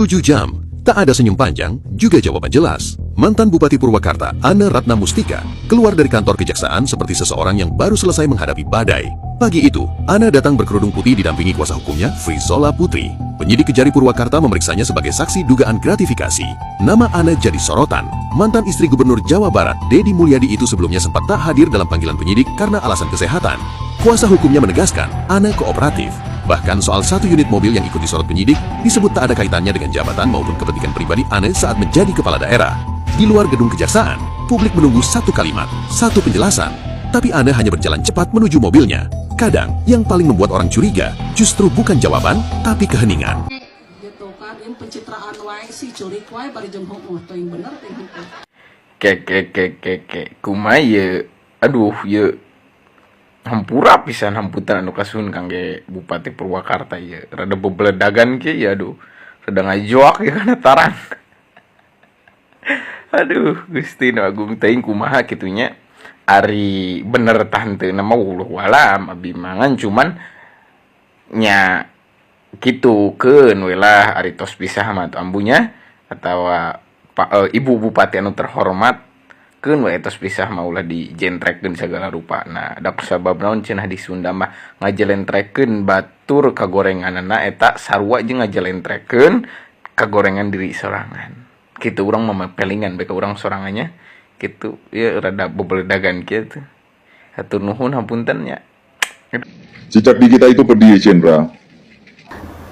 7 jam. Tak ada senyum panjang, juga jawaban jelas. Mantan Bupati Purwakarta, Ane Ratna Mustika, keluar dari kantor kejaksaan seperti seseorang yang baru selesai menghadapi badai. Pagi itu, Ane datang berkerudung putih didampingi kuasa hukumnya, Frizola Putri. Penyidik Kejari Purwakarta memeriksanya sebagai saksi dugaan gratifikasi. Nama Ane jadi sorotan. Mantan istri Gubernur Jawa Barat, Dedi Mulyadi itu sebelumnya sempat tak hadir dalam panggilan penyidik karena alasan kesehatan. Kuasa hukumnya menegaskan, Ane kooperatif. Bahkan soal satu unit mobil yang ikut disorot penyidik disebut tak ada kaitannya dengan jabatan maupun kepentingan pribadi Ane saat menjadi kepala daerah. Di luar gedung kejaksaan, publik menunggu satu kalimat, satu penjelasan. Tapi Ane hanya berjalan cepat menuju mobilnya. Kadang, yang paling membuat orang curiga justru bukan jawaban, tapi keheningan. Gitu kan, ini pencitraan wae si curik wae bari jeung heueuh teh bener teh gitu. Kumaha aduh ye hampura pisan hamputan anu kasuhun kangge Bupati Purwakarta ya rada bebeledagan ke ya aduh rada ngajoak ya kana tarang. Aduh Gusti Nu Agung teuing kumaha kitunya ari bener tah henteu nama wallahu alam abi mangan cuman nya kitukeun we lah ari tos pisah mah ambunya atawa Ibu Bupati anu terhormat keun we tos pisah maulah dijentrekeun segala rupa. Nah, da kusabab naon cenah di Sunda mah ngajelentrekeun batur kagorenganna eta sarua jeung ngajelentrekeun kagorengan diri sorangan. Kitu urang mah pelingan beka urang sorangannya kitu ya rada bebeledagan kitu. Hatur nuhun hapunten nya. Jejak di kita itu pedih, Jenderal.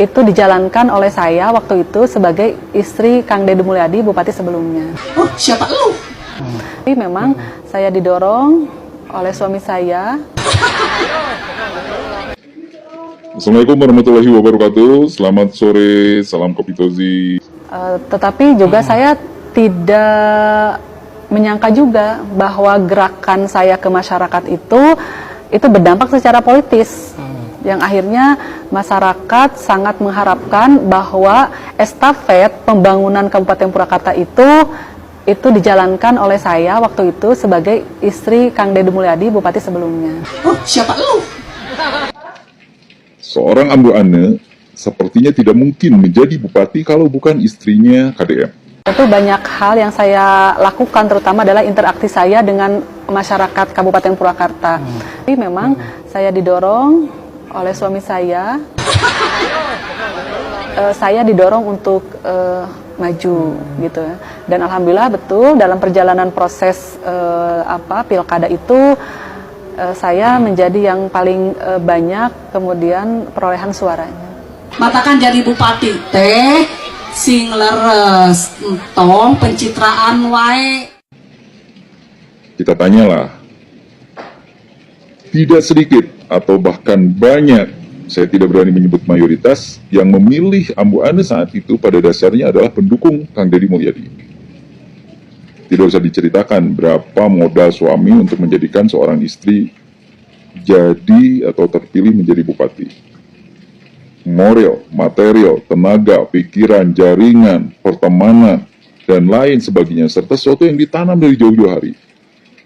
Itu dijalankan oleh saya waktu itu sebagai istri Kang Dedi Mulyadi, Bupati sebelumnya. Oh, siapa lu? Tapi memang saya didorong oleh suami saya. Assalamualaikum warahmatullahi wabarakatuh. Selamat sore, salam kopi tozi. Tetapi juga saya tidak menyangka juga bahwa gerakan saya ke masyarakat itu berdampak secara politis. Yang akhirnya masyarakat sangat mengharapkan bahwa estafet pembangunan Kabupaten Purwakarta itu dijalankan oleh saya waktu itu sebagai istri Kang Dedi Mulyadi, Bupati sebelumnya. Oh, siapa lu? Seorang Ambu Ane sepertinya tidak mungkin menjadi bupati kalau bukan istrinya KDM. Tentu banyak hal yang saya lakukan, terutama adalah interaksi saya dengan masyarakat Kabupaten Purwakarta. Tapi memang saya didorong oleh suami saya. Saya didorong untuk maju gitu ya. Dan alhamdulillah betul dalam perjalanan proses pilkada itu saya menjadi yang paling banyak kemudian perolehan suaranya. Matakan jadi bupati teh sing leres entong pencitraan wae. Kita tanyalah, tidak sedikit atau bahkan banyak, saya tidak berani menyebut mayoritas, yang memilih Ambu Ane saat itu pada dasarnya adalah pendukung Kang Dedi Mulyadi. Tidak usah diceritakan berapa modal suami untuk menjadikan seorang istri jadi atau terpilih menjadi bupati. Moral, material, tenaga, pikiran, jaringan, pertemanan, dan lain sebagainya, serta sesuatu yang ditanam dari jauh-jauh hari.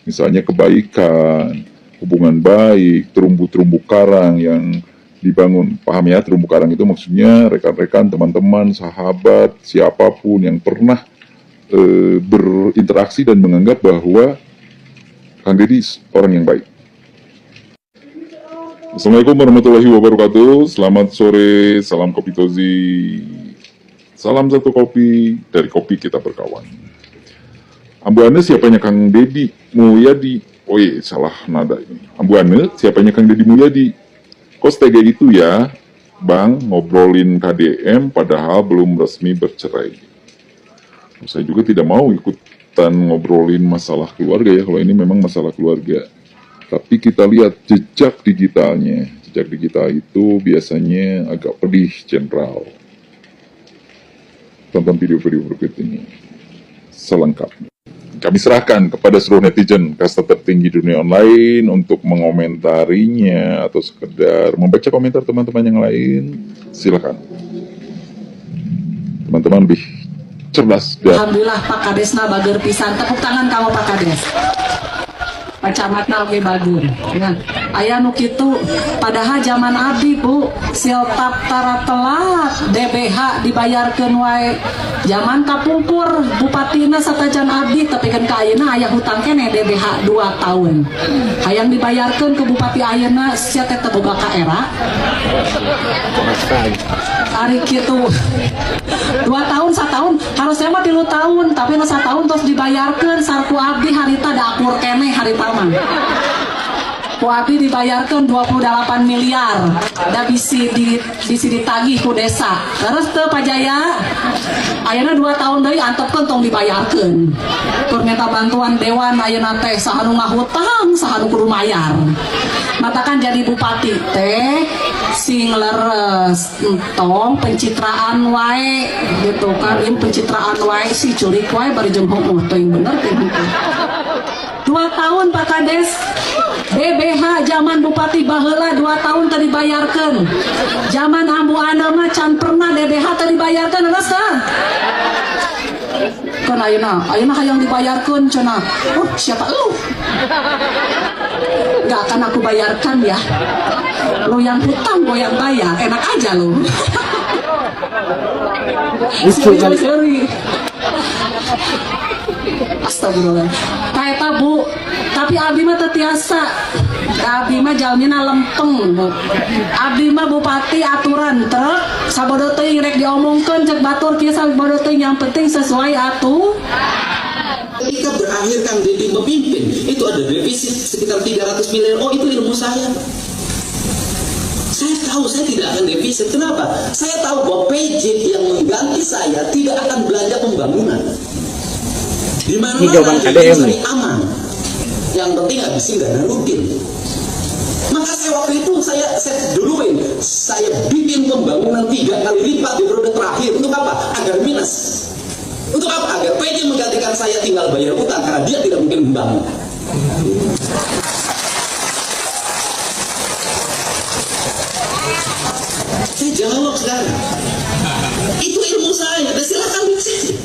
Misalnya kebaikan, hubungan baik, terumbu-terumbu karang yang dibangun. Paham ya, terumbu karang itu maksudnya rekan-rekan, teman-teman, sahabat, siapapun yang pernah berinteraksi dan menganggap bahwa Kang Dedi orang yang baik. Assalamualaikum warahmatullahi wabarakatuh. Selamat sore, salam kopi tozi. Salam satu kopi, dari kopi kita berkawan. Ambu Ane siapanya Kang Dedi Mulyadi? Oh iya, salah nada ini. Ambu Ane siapanya Kang Dedi Mulyadi? Kok setega itu ya, Bang, ngobrolin KDM padahal belum resmi bercerai. Saya juga tidak mau ikutan ngobrolin masalah keluarga ya, kalau ini memang masalah keluarga. Tapi kita lihat jejak digitalnya. Jejak digital itu biasanya agak pedih, Jenderal. Tonton video-video berikut ini selengkapnya. Kami serahkan kepada seluruh netizen kasta tertinggi dunia online untuk mengomentarinya atau sekedar membaca komentar teman-teman yang lain. Silakan. Teman-teman lebih cerdas. Alhamdulillah Pak Kadesna bager pisan. Tepuk tangan kamu Pak Kades. Pak Camatna oge bager. Ya. Aya nu kitu padahal zaman abdi Bu siltap tara telat DBH dibayarkeun wae zaman kapungkur bupatina satajan abdi tapi kan ka ayeuna aya hutang keneh DBH 2 tahun hayang dibayarkeun ke bupati ayeuna sia teh teu boga ka era ari kitu 2 tahun 1 tahun harusnya mah 3 tahun tapi nu 1 tahun terus dibayarkeun sarku abdi harita da akur keneh harita mah ku abdi dibayarkeun 28 miliar da bisi ditagih ku desa terus teu pajaya ayeuna 2 tahun deui antepkeun tong dibayarkeun tur minta bantuan dewan ayeuna teh saha nu ngahutang saha nu kudu mayar matakan jadi bupati teh sing leres entong pencitraan wae gitu kan ieu pencitraan wae si curik wae bari jeung heueuh teuing bener teh 2 tahun Pak Kades DBH zaman Bupati baheula 2 tahun tadi dibayarkeun zaman Ambu Ana mah can pernah DBH tadi dibayarkeun geus tah kan ayeuna hayang dibayarkeun cenah siapa lu gak akan aku bayarkan ya lu yang hutang gue yang bayar enak aja lu sorry astagfirullah kaeta Bu tapi abdi mah tetiasa abdi mah jalmina lempeng Bu abdi mah bupati aturan truk sabodo teuing rek diomongkeun cek batur kieu sabodo teuing yang penting sesuai atuh. Ketika berakhir Kang Deddy memimpin itu ada defisit sekitar 300 miliar. Oh itu ilmu saya tahu saya tidak akan defisit. Kenapa? Saya tahu bahwa PJ yang mengganti saya tidak akan belanja pembangunan. Di mana-mana cari aman. Yang penting habisin dana rutin. Maka saya waktu itu saya duluin, saya bikin pembangunan 3 kali lipat di periode terakhir. Untuk apa? Agar minus. Untuk apa? Agar PJ menggantikan saya tinggal bayar utang karena dia tidak mungkin membangun. Saya jawab sekarang. Itu ilmu saya. Dan silakan dicek.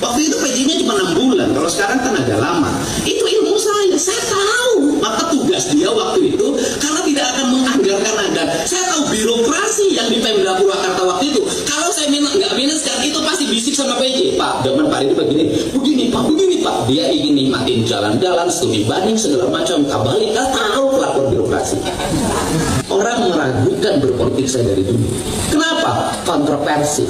Waktu itu PJ-nya cuma 6 bulan. Kalau sekarang kan agak lama. Itu ilmu saya. Saya tahu. Maka tugas dia waktu itu karena tidak akan menganggarkan Anda. Saya tahu birokrasi yang di Pemda Purwakarta waktu itu. Kalau saya nggak minus kan itu pasti bisik sama PJ. Pak, zaman Pak ini begini Pak. Dia ingin nikmatin jalan-jalan, studi banding segala macam. Kabali nggak tahu pelakor birokrasi. Orang meragukan berpolitik saya dari dulu. Kenapa? Kontroversi.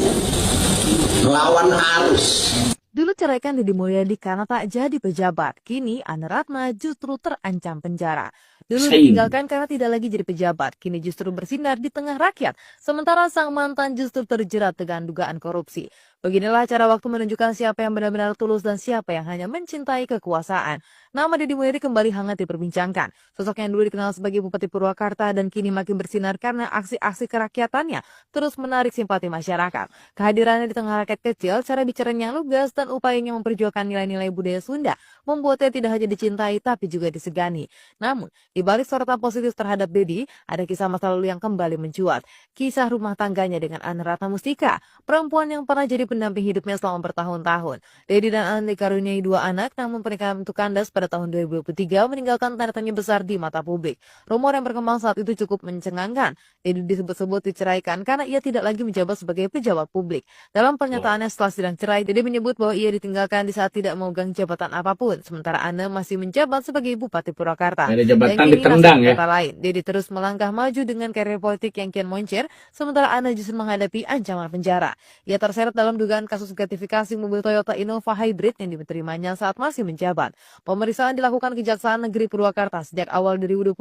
Melawan arus. Dulu ceraikan Deddy Mulyadi karena tak jadi pejabat. Kini Ana Ratna justru terancam penjara. Dulu ditinggalkan karena tidak lagi jadi pejabat. Kini justru bersinar di tengah rakyat. Sementara sang mantan justru terjerat dengan dugaan korupsi. Beginilah cara waktu menunjukkan siapa yang benar-benar tulus dan siapa yang hanya mencintai kekuasaan. Nama Deddy Mulyadi kembali hangat diperbincangkan. Sosok yang dulu dikenal sebagai Bupati Purwakarta dan kini makin bersinar karena aksi-aksi kerakyatannya terus menarik simpati masyarakat. Kehadirannya di tengah rakyat kecil, cara bicaranya lugas dan upayanya memperjuangkan nilai-nilai budaya Sunda membuatnya tidak hanya dicintai tapi juga disegani. Namun, di balik sorotan positif terhadap Deddy, ada kisah masa lalu yang kembali mencuat. Kisah rumah tangganya dengan Ana Ratna Mustika, perempuan yang pernah jadi pendamping hidupnya selama bertahun-tahun. Deddy dan Ana dikaruniai 2 anak, namun pernikahan itu kandas pada tahun 2023 meninggalkan tanda tanya besar di mata publik. Rumor yang berkembang saat itu cukup mencengangkan. Deddy disebut-sebut diceraikan karena ia tidak lagi menjabat sebagai pejabat publik. Dalam pernyataannya setelah sidang cerai, Deddy menyebut bahwa ia ditinggalkan di saat tidak memegang jabatan apapun, sementara Ana masih menjabat sebagai Bupati Purwakarta. Ada jabatan ditendang ya. Lain, Deddy terus melangkah maju dengan karir politik yang kian moncer, sementara Ana justru menghadapi ancaman penjara. Ia terseret dalam dugaan kasus gratifikasi mobil Toyota Innova Hybrid yang diterimanya saat masih menjabat. Pemeriksaan dilakukan Kejaksaan Negeri Purwakarta sejak awal 2025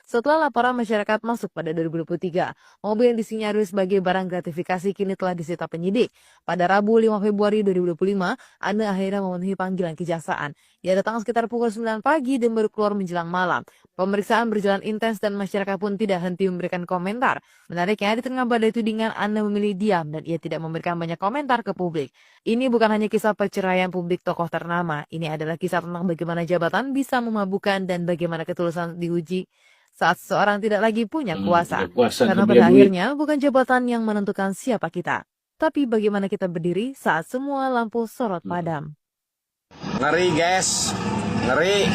setelah laporan masyarakat masuk pada 2023. Mobil yang disinyalir sebagai barang gratifikasi kini telah disita penyidik. Pada Rabu 5 Februari 2025, Ana akhirnya memenuhi panggilan kejaksaan. Ia datang sekitar pukul 9 pagi dan baru keluar menjelang malam. Pemeriksaan berjalan intens dan masyarakat pun tidak henti memberikan komentar. Menariknya, di tengah badai tudingan, Ana memilih diam dan ia tidak memberikan banyak komentar ke publik. Ini bukan hanya kisah perceraian publik tokoh ternama. Ini adalah kisah tentang bagaimana jabatan bisa memabukkan dan bagaimana ketulusan diuji saat seseorang tidak lagi punya kuasa. Karena pada akhirnya bukan jabatan yang menentukan siapa kita, tapi bagaimana kita berdiri saat semua lampu sorot padam. Ngeri guys, ngeri.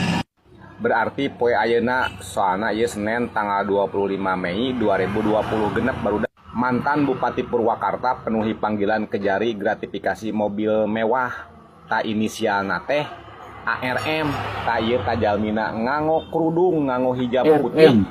Berarti poe ayeuna soalna ieu Senin tanggal 25 Mei 2020 genep baru mantan Bupati Purwakarta penuhi panggilan Kejari gratifikasi mobil mewah ta inisialna teh ARM ta ieu ta jalmina nganggo kerudung nganggo hijab putih